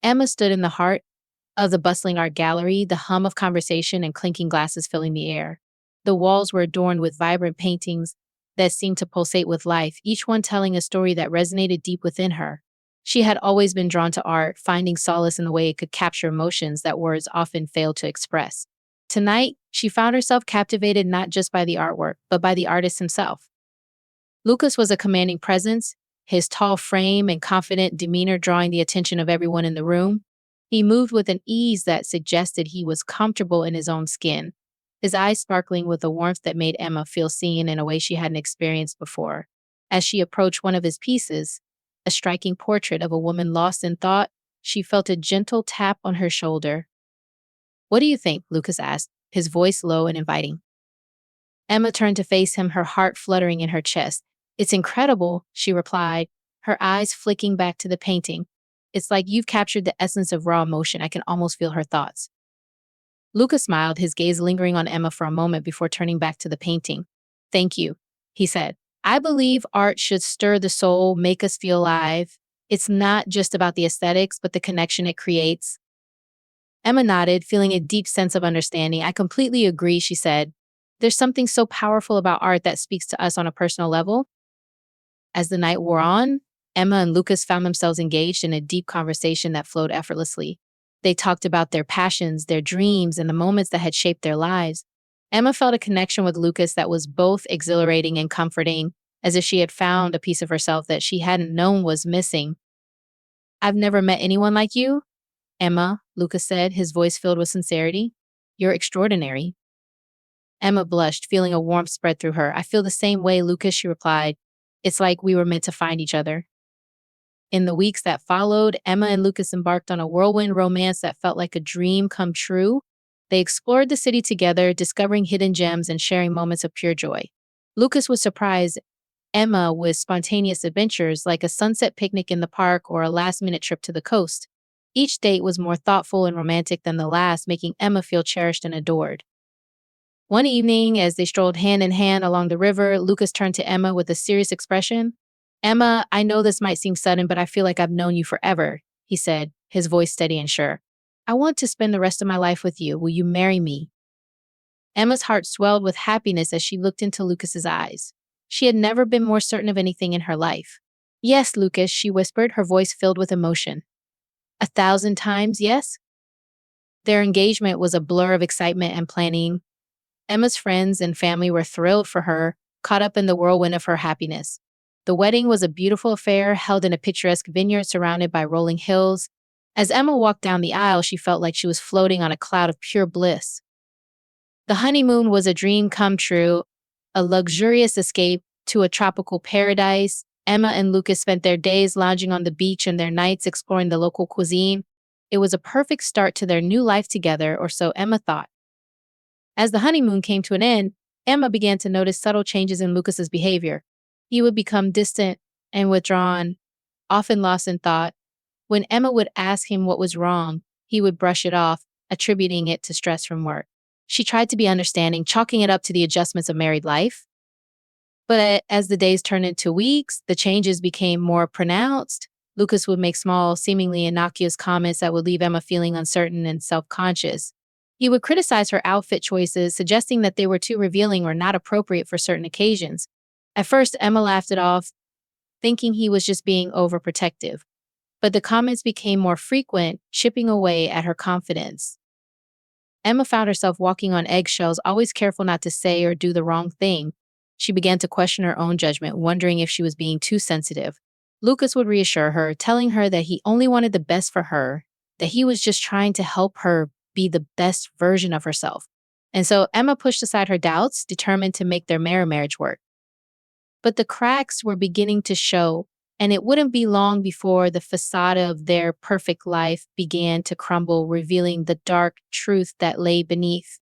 Emma stood in the heart of the bustling art gallery, the hum of conversation and clinking glasses filling the air. The walls were adorned with vibrant paintings that seemed to pulsate with life, each one telling a story that resonated deep within her. She had always been drawn to art, finding solace in the way it could capture emotions that words often fail to express. Tonight, she found herself captivated not just by the artwork, but by the artist himself. Lucas was a commanding presence, his tall frame and confident demeanor drawing the attention of everyone in the room. He moved with an ease that suggested he was comfortable in his own skin, his eyes sparkling with a warmth that made Emma feel seen in a way she hadn't experienced before. As she approached one of his pieces, a striking portrait of a woman lost in thought, she felt a gentle tap on her shoulder. "What do you think?" Lucas asked, his voice low and inviting. Emma turned to face him, her heart fluttering in her chest. "It's incredible," she replied, her eyes flicking back to the painting. "It's like you've captured the essence of raw emotion. I can almost feel her thoughts." Lucas smiled, his gaze lingering on Emma for a moment before turning back to the painting. "Thank you," he said. "I believe art should stir the soul, make us feel alive. It's not just about the aesthetics, but the connection it creates." Emma nodded, feeling a deep sense of understanding. "I completely agree," she said. "There's something so powerful about art that speaks to us on a personal level." As the night wore on, Emma and Lucas found themselves engaged in a deep conversation that flowed effortlessly. They talked about their passions, their dreams, and the moments that had shaped their lives. Emma felt a connection with Lucas that was both exhilarating and comforting, as if she had found a piece of herself that she hadn't known was missing. "I've never met anyone like you, Emma," Lucas said, his voice filled with sincerity. "You're extraordinary." Emma blushed, feeling a warmth spread through her. "I feel the same way, Lucas," she replied. "It's like we were meant to find each other." In the weeks that followed, Emma and Lucas embarked on a whirlwind romance that felt like a dream come true. They explored the city together, discovering hidden gems and sharing moments of pure joy. Lucas would surprise Emma with spontaneous adventures like a sunset picnic in the park or a last-minute trip to the coast. Each date was more thoughtful and romantic than the last, making Emma feel cherished and adored. One evening, as they strolled hand in hand along the river, Lucas turned to Emma with a serious expression. "Emma, I know this might seem sudden, but I feel like I've known you forever," he said, his voice steady and sure. "I want to spend the rest of my life with you. Will you marry me?" Emma's heart swelled with happiness as she looked into Lucas's eyes. She had never been more certain of anything in her life. "Yes, Lucas," she whispered, her voice filled with emotion. 1,000 times yes? Their engagement was a blur of excitement and planning. Emma's friends and family were thrilled for her, caught up in the whirlwind of her happiness. The wedding was a beautiful affair held in a picturesque vineyard surrounded by rolling hills. As Emma walked down the aisle, she felt like she was floating on a cloud of pure bliss. The honeymoon was a dream come true, a luxurious escape to a tropical paradise. Emma and Lucas spent their days lounging on the beach and their nights exploring the local cuisine. It was a perfect start to their new life together, or so Emma thought. As the honeymoon came to an end, Emma began to notice subtle changes in Lucas's behavior. He would become distant and withdrawn, often lost in thought. When Emma would ask him what was wrong, he would brush it off, attributing it to stress from work. She tried to be understanding, chalking it up to the adjustments of married life. But as the days turned into weeks, the changes became more pronounced. Lucas would make small, seemingly innocuous comments that would leave Emma feeling uncertain and self-conscious. He would criticize her outfit choices, suggesting that they were too revealing or not appropriate for certain occasions. At first, Emma laughed it off, thinking he was just being overprotective. But the comments became more frequent, chipping away at her confidence. Emma found herself walking on eggshells, always careful not to say or do the wrong thing. She began to question her own judgment, wondering if she was being too sensitive. Lucas would reassure her, telling her that he only wanted the best for her, that he was just trying to help her be the best version of herself. And so Emma pushed aside her doubts, determined to make their marriage work. But the cracks were beginning to show, and it wouldn't be long before the facade of their perfect life began to crumble, revealing the dark truth that lay beneath.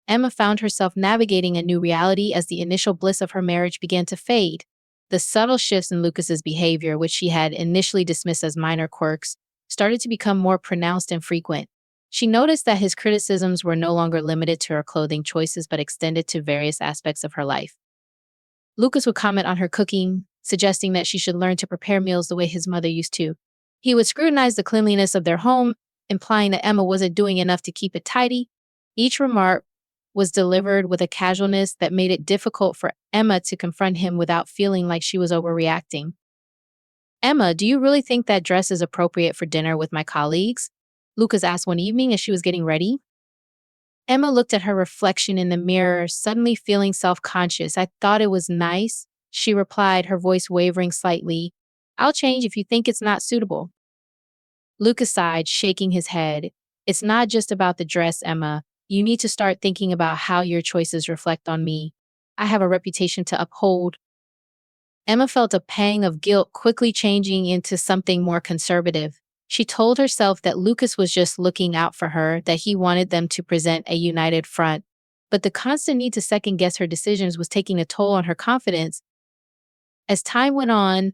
Emma found herself navigating a new reality as the initial bliss of her marriage began to fade. The subtle shifts in Lucas's behavior, which she had initially dismissed as minor quirks, started to become more pronounced and frequent. She noticed that his criticisms were no longer limited to her clothing choices, but extended to various aspects of her life. Lucas would comment on her cooking, suggesting that she should learn to prepare meals the way his mother used to. He would scrutinize the cleanliness of their home, implying that Emma wasn't doing enough to keep it tidy. Each remark was delivered with a casualness that made it difficult for Emma to confront him without feeling like she was overreacting. Emma, do you really think that dress is appropriate for dinner with my colleagues? Lucas asked one evening as she was getting ready. Emma looked at her reflection in the mirror, suddenly feeling self conscious. I thought it was nice, she replied, her voice wavering slightly. I'll change if you think it's not suitable. Lucas sighed, shaking his head. It's not just about the dress, Emma. You need to start thinking about how your choices reflect on me. I have a reputation to uphold. Emma felt a pang of guilt quickly changing into something more conservative. She told herself that Lucas was just looking out for her, that he wanted them to present a united front. But the constant need to second guess her decisions was taking a toll on her confidence. As time went on,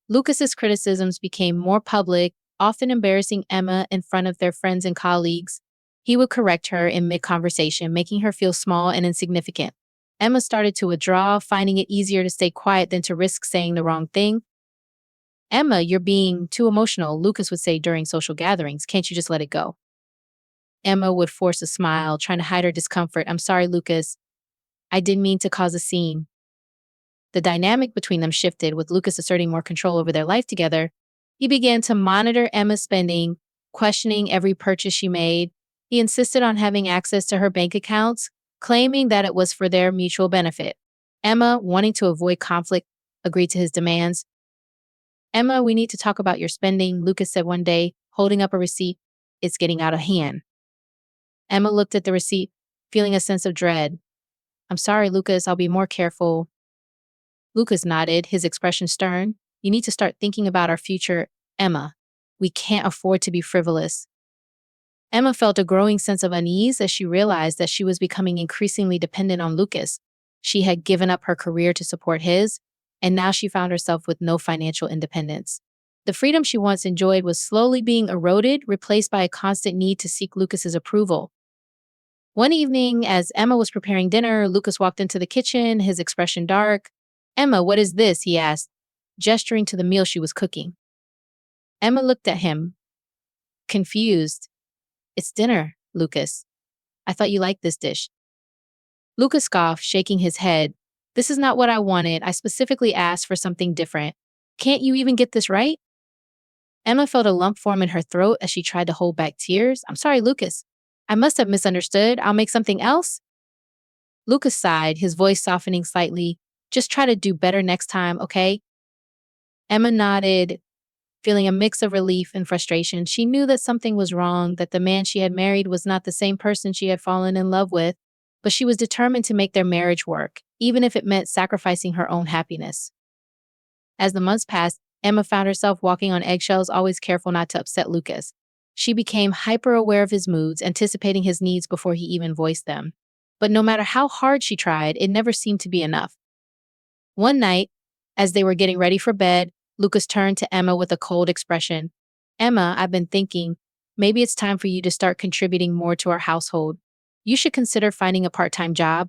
Lucas's criticisms became more public, often embarrassing Emma in front of their friends and colleagues. He would correct her in mid-conversation, making her feel small and insignificant. Emma started to withdraw, finding it easier to stay quiet than to risk saying the wrong thing. Emma, you're being too emotional, Lucas would say during social gatherings. Can't you just let it go? Emma would force a smile, trying to hide her discomfort. I'm sorry, Lucas. I didn't mean to cause a scene. The dynamic between them shifted, with Lucas asserting more control over their life together. He began to monitor Emma's spending, questioning every purchase she made. He insisted on having access to her bank accounts, claiming that it was for their mutual benefit. Emma, wanting to avoid conflict, agreed to his demands. Emma, we need to talk about your spending, Lucas said one day, holding up a receipt. It's getting out of hand. Emma looked at the receipt, feeling a sense of dread. I'm sorry, Lucas, I'll be more careful. Lucas nodded, his expression stern. You need to start thinking about our future, Emma. We can't afford to be frivolous. Emma felt a growing sense of unease as she realized that she was becoming increasingly dependent on Lucas. She had given up her career to support his, and now she found herself with no financial independence. The freedom she once enjoyed was slowly being eroded, replaced by a constant need to seek Lucas's approval. One evening, as Emma was preparing dinner, Lucas walked into the kitchen, his expression dark. Emma, what is this? He asked, gesturing to the meal she was cooking. Emma looked at him, confused. It's dinner, Lucas. I thought you liked this dish. Lucas scoffed, shaking his head. This is not what I wanted. I specifically asked for something different. Can't you even get this right? Emma felt a lump form in her throat as she tried to hold back tears. I'm sorry, Lucas. I must have misunderstood. I'll make something else. Lucas sighed, his voice softening slightly. Just try to do better next time, okay? Emma nodded, feeling a mix of relief and frustration. She knew that something was wrong, that the man she had married was not the same person she had fallen in love with, but she was determined to make their marriage work, even if it meant sacrificing her own happiness. As the months passed, Emma found herself walking on eggshells, always careful not to upset Lucas. She became hyper-aware of his moods, anticipating his needs before he even voiced them. But no matter how hard she tried, it never seemed to be enough. One night, as they were getting ready for bed, Lucas turned to Emma with a cold expression. Emma, I've been thinking, maybe it's time for you to start contributing more to our household. You should consider finding a part-time job.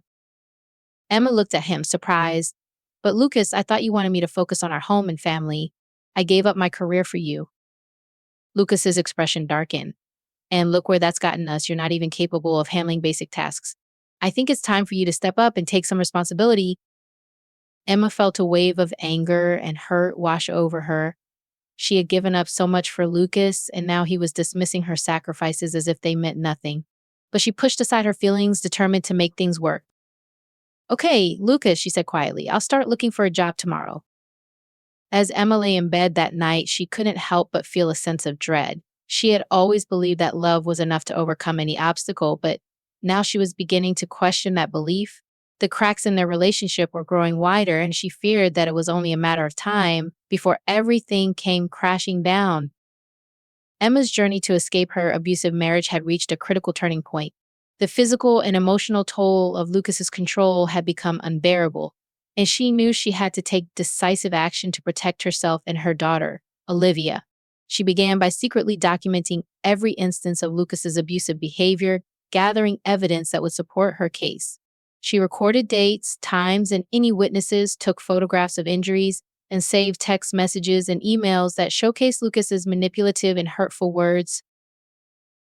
Emma looked at him, surprised. But Lucas, I thought you wanted me to focus on our home and family. I gave up my career for you. Lucas's expression darkened. And look where that's gotten us. You're not even capable of handling basic tasks. I think it's time for you to step up and take some responsibility. Emma felt a wave of anger and hurt wash over her. She had given up so much for Lucas, and now he was dismissing her sacrifices as if they meant nothing. But she pushed aside her feelings, determined to make things work. Okay, Lucas, she said quietly, I'll start looking for a job tomorrow. As Emma lay in bed that night, she couldn't help but feel a sense of dread. She had always believed that love was enough to overcome any obstacle, but now she was beginning to question that belief. The cracks in their relationship were growing wider, and she feared that it was only a matter of time before everything came crashing down. Emma's journey to escape her abusive marriage had reached a critical turning point. The physical and emotional toll of Lucas's control had become unbearable, and she knew she had to take decisive action to protect herself and her daughter, Olivia. She began by secretly documenting every instance of Lucas's abusive behavior, gathering evidence that would support her case. She recorded dates, times, and any witnesses, took photographs of injuries, and saved text messages and emails that showcased Lucas's manipulative and hurtful words.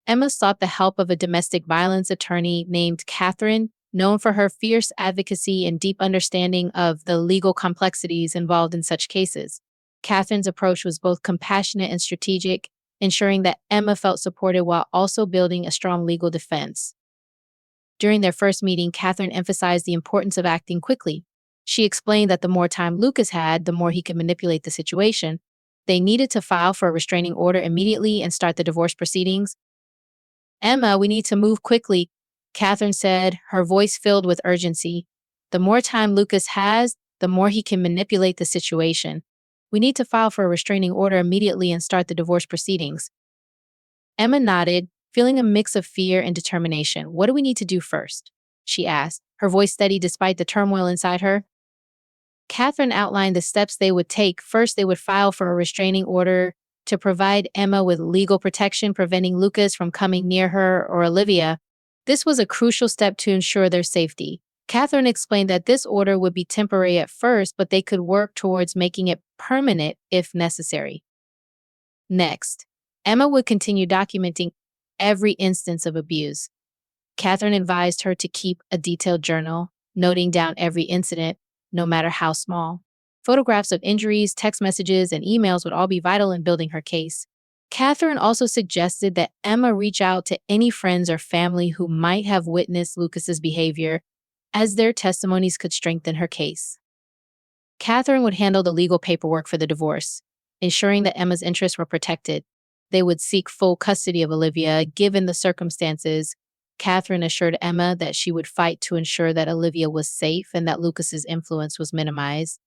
Emma sought the help of a domestic violence attorney named Catherine, known for her fierce advocacy and deep understanding of the legal complexities involved in such cases. Catherine's approach was both compassionate and strategic, ensuring that Emma felt supported while also building a strong legal defense. During their first meeting, Catherine emphasized the importance of acting quickly. She explained that the more time Lucas had, the more he could manipulate the situation. They needed to file for a restraining order immediately and start the divorce proceedings. Emma, we need to move quickly, Catherine said, her voice filled with urgency. The more time Lucas has, the more he can manipulate the situation. We need to file for a restraining order immediately and start the divorce proceedings. Emma nodded, feeling a mix of fear and determination. What do we need to do first? She asked, her voice steady despite the turmoil inside her. Catherine outlined the steps they would take. First, they would file for a restraining order to provide Emma with legal protection, preventing Lucas from coming near her or Olivia. This was a crucial step to ensure their safety. Catherine explained that this order would be temporary at first, but they could work towards making it permanent if necessary. Next, Emma would continue documenting every instance of abuse. Catherine advised her to keep a detailed journal, noting down every incident, no matter how small. Photographs of injuries, text messages, and emails would all be vital in building her case. Catherine also suggested that Emma reach out to any friends or family who might have witnessed Lucas's behavior, as their testimonies could strengthen her case. Catherine would handle the legal paperwork for the divorce, ensuring that Emma's interests were protected. They would seek full custody of Olivia, given the circumstances. Catherine assured Emma that she would fight to ensure that Olivia was safe and that Lucas's influence was minimized.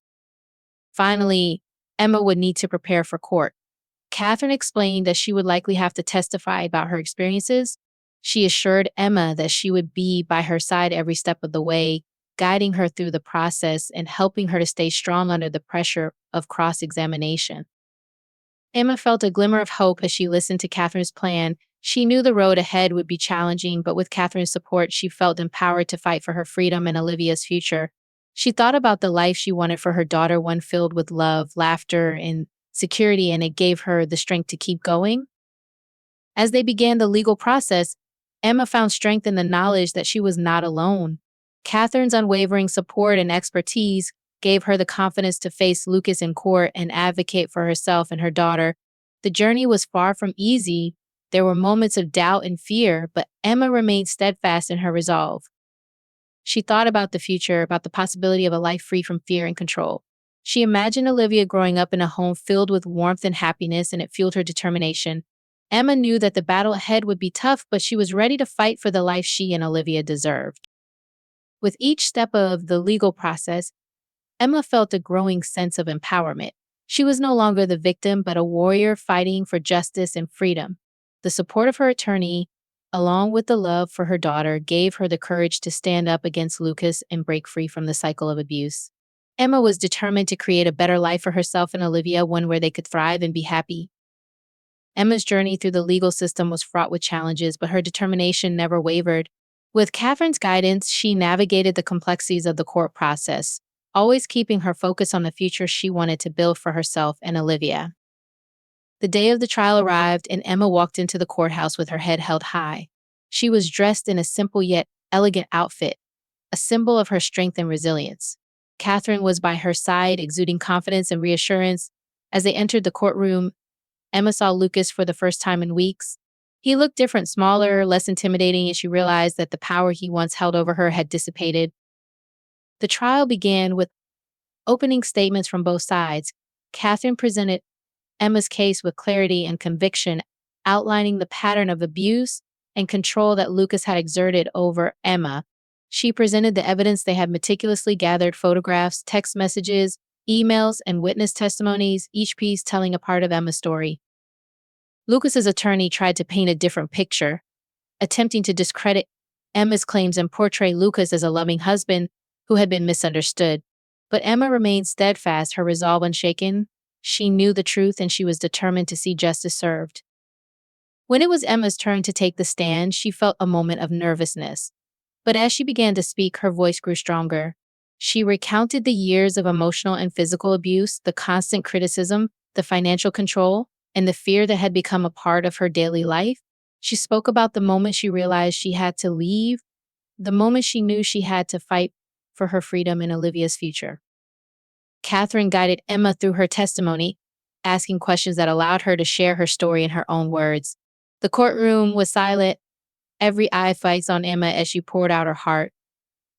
Finally, Emma would need to prepare for court. Catherine explained that she would likely have to testify about her experiences. She assured Emma that she would be by her side every step of the way, guiding her through the process and helping her to stay strong under the pressure of cross-examination. Emma felt a glimmer of hope as she listened to Catherine's plan. She knew the road ahead would be challenging, but with Catherine's support, she felt empowered to fight for her freedom and Olivia's future. She thought about the life she wanted for her daughter, one filled with love, laughter, and security, and it gave her the strength to keep going. As they began the legal process, Emma found strength in the knowledge that she was not alone. Catherine's unwavering support and expertise gave her the confidence to face Lucas in court and advocate for herself and her daughter. The journey was far from easy. There were moments of doubt and fear, but Emma remained steadfast in her resolve. She thought about the future, about the possibility of a life free from fear and control. She imagined Olivia growing up in a home filled with warmth and happiness, and it fueled her determination. Emma knew that the battle ahead would be tough, but she was ready to fight for the life she and Olivia deserved. With each step of the legal process, Emma felt a growing sense of empowerment. She was no longer the victim, but a warrior fighting for justice and freedom. The support of her attorney, along with the love for her daughter, gave her the courage to stand up against Lucas and break free from the cycle of abuse. Emma was determined to create a better life for herself and Olivia, one where they could thrive and be happy. Emma's journey through the legal system was fraught with challenges, but her determination never wavered. With Catherine's guidance, she navigated the complexities of the court process, always keeping her focus on the future she wanted to build for herself and Olivia. The day of the trial arrived, and Emma walked into the courthouse with her head held high. She was dressed in a simple yet elegant outfit, a symbol of her strength and resilience. Catherine was by her side, exuding confidence and reassurance. As they entered the courtroom, Emma saw Lucas for the first time in weeks. He looked different, smaller, less intimidating, and she realized that the power he once held over her had dissipated. The trial began with opening statements from both sides. Catherine presented Emma's case with clarity and conviction, outlining the pattern of abuse and control that Lucas had exerted over Emma. She presented the evidence they had meticulously gathered: photographs, text messages, emails, and witness testimonies, each piece telling a part of Emma's story. Lucas's attorney tried to paint a different picture, attempting to discredit Emma's claims and portray Lucas as a loving husband who had been misunderstood. But Emma remained steadfast, her resolve unshaken. She knew the truth, and she was determined to see justice served. When it was Emma's turn to take the stand, she felt a moment of nervousness. But as she began to speak, her voice grew stronger. She recounted the years of emotional and physical abuse, the constant criticism, the financial control, and the fear that had become a part of her daily life. She spoke about the moment she realized she had to leave, the moment she knew she had to fight for her freedom and Olivia's future. Catherine guided Emma through her testimony, asking questions that allowed her to share her story in her own words. The courtroom was silent, every eye fixed on Emma as she poured out her heart.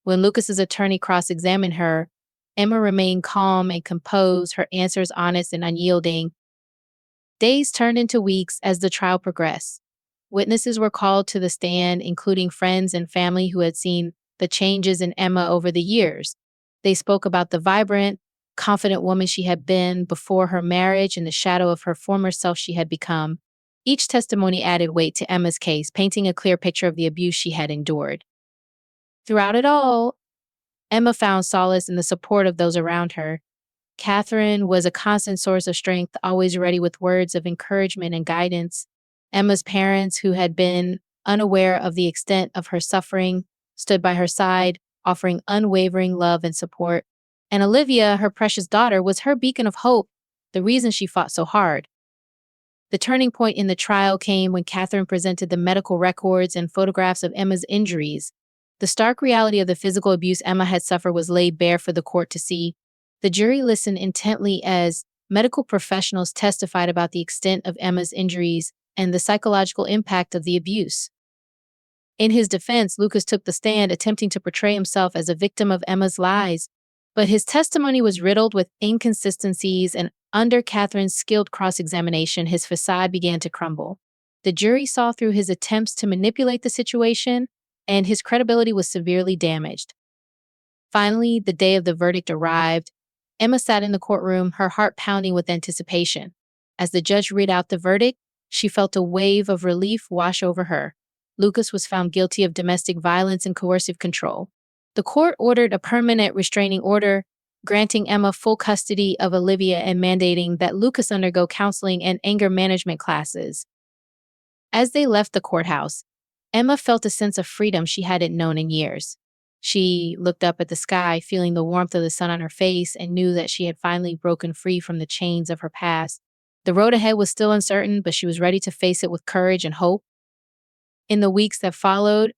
When Lucas's attorney cross-examined her, Emma remained calm and composed, her answers honest and unyielding. Days turned into weeks as the trial progressed. Witnesses were called to the stand, including friends and family who had seen the changes in Emma over the years. They spoke about the vibrant, confident woman she had been before her marriage and the shadow of her former self she had become. Each testimony added weight to Emma's case, painting a clear picture of the abuse she had endured. Throughout it all, Emma found solace in the support of those around her. Catherine was a constant source of strength, always ready with words of encouragement and guidance. Emma's parents, who had been unaware of the extent of her suffering, stood by her side, offering unwavering love and support. And Olivia, her precious daughter, was her beacon of hope, the reason she fought so hard. The turning point in the trial came when Catherine presented the medical records and photographs of Emma's injuries. The stark reality of the physical abuse Emma had suffered was laid bare for the court to see. The jury listened intently as medical professionals testified about the extent of Emma's injuries and the psychological impact of the abuse. In his defense, Lucas took the stand, attempting to portray himself as a victim of Emma's lies. But his testimony was riddled with inconsistencies, and under Catherine's skilled cross-examination, his facade began to crumble. The jury saw through his attempts to manipulate the situation, and his credibility was severely damaged. Finally, the day of the verdict arrived. Emma sat in the courtroom, her heart pounding with anticipation. As the judge read out the verdict, she felt a wave of relief wash over her. Lucas was found guilty of domestic violence and coercive control. The court ordered a permanent restraining order, granting Emma full custody of Olivia and mandating that Lucas undergo counseling and anger management classes. As they left the courthouse, Emma felt a sense of freedom she hadn't known in years. She looked up at the sky, feeling the warmth of the sun on her face, and knew that she had finally broken free from the chains of her past. The road ahead was still uncertain, but she was ready to face it with courage and hope. In the weeks that followed,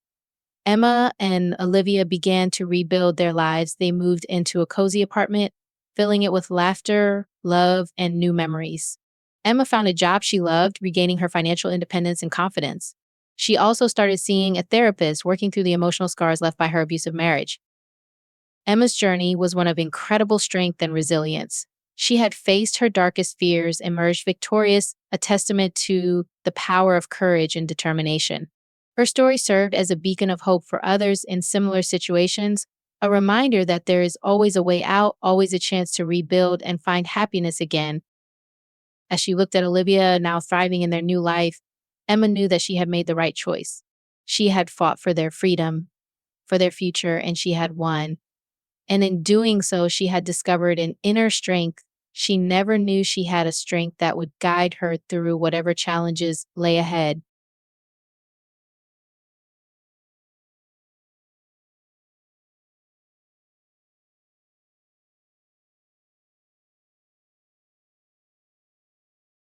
Emma and Olivia began to rebuild their lives. They moved into a cozy apartment, filling it with laughter, love, and new memories. Emma found a job she loved, regaining her financial independence and confidence. She also started seeing a therapist, working through the emotional scars left by her abusive marriage. Emma's journey was one of incredible strength and resilience. She had faced her darkest fears, emerged victorious, a testament to the power of courage and determination. Her story served as a beacon of hope for others in similar situations, a reminder that there is always a way out, always a chance to rebuild and find happiness again. As she looked at Olivia, now thriving in their new life, Emma knew that she had made the right choice. She had fought for their freedom, for their future, and she had won. And in doing so, she had discovered an inner strength. She never knew she had a strength that would guide her through whatever challenges lay ahead.